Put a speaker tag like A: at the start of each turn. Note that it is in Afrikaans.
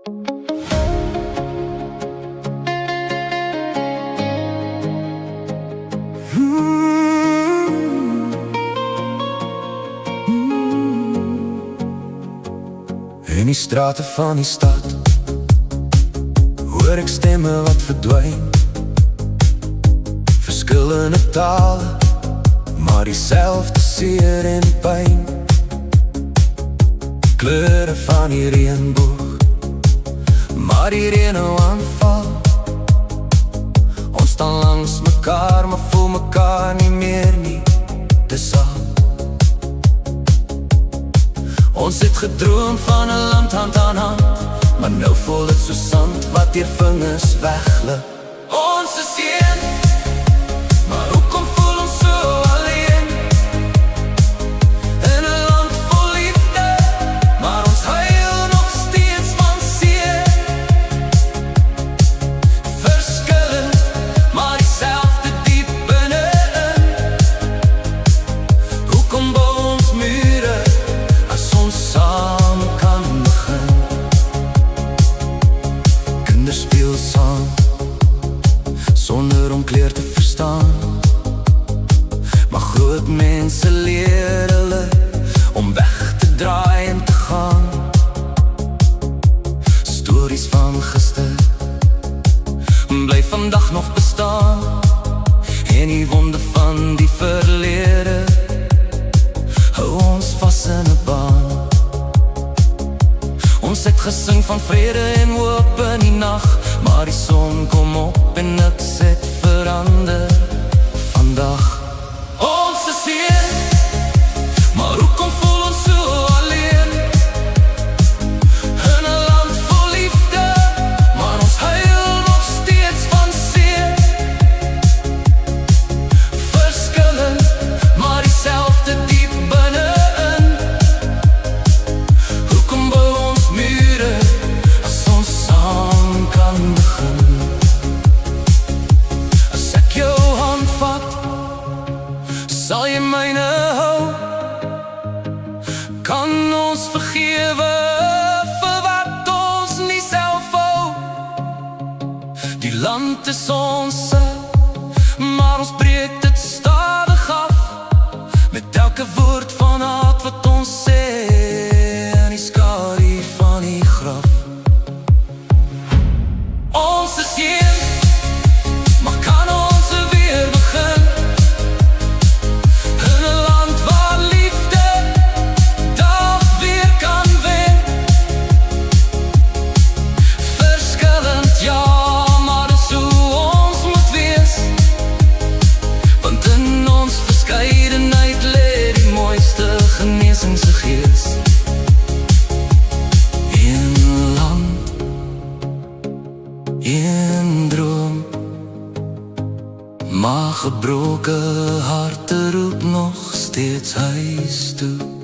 A: In die strate van die stad hoor ek stemme wat verdwijn, verskillende tale, maar dieselfde seer en pyn. Kleure van die reënboog, maar die reën nou aanval. Ons staan langs mekaar, maar voel mekaar nie meer nie, dis al. Ons het gedroom van 'n land hand aan hand, maar nou voel dit so sand wat deur vingers wegglip. Ons is een, maar hoekom voel ons so alleen? In 'n land vol liefde, maar ons huil nog steeds van seer. Verskillend, maar dieselfde diep binne-in. Hoekom bou ons mure as ons saam kan begin? Kinders speel saam, sonder om kleur te verstaan, maar groot mense leer hulle om weg te draai en te gaan. Stories van gister bly vandag nog bestaan, en die wonde van die verlede hou ons vas in 'n baan. Ons het gesing van vrede en hoop in die nag, maar die son kom op en niks het verander vandag. Ons is een, maar hoekom voel ons so alleen? In 'n land vol liefde, maar ons huil nog steeds van seer. Verskillend, maar dieselfde diep binne-in. Hoekom bou ons mure as ons saam kan begin? As ek jou hand vat, sal jy myne hou? Kan ons vergewe vir wat ons nie self wou? Die land is ons, maar ons breek dit stadig af, met elke woord van haat wat ons sê in die skadu van die graf. Ons is een, maar kan ons weer begin? In 'n land waar liefde dalk weer kan wen. Verskillend, ja, maar dis hoe ons moet wees, want in ons verskeidenheid lê die mooiste genesing se gees. Een land, een droom, maar gebroke harte roep nog steeds huis toe.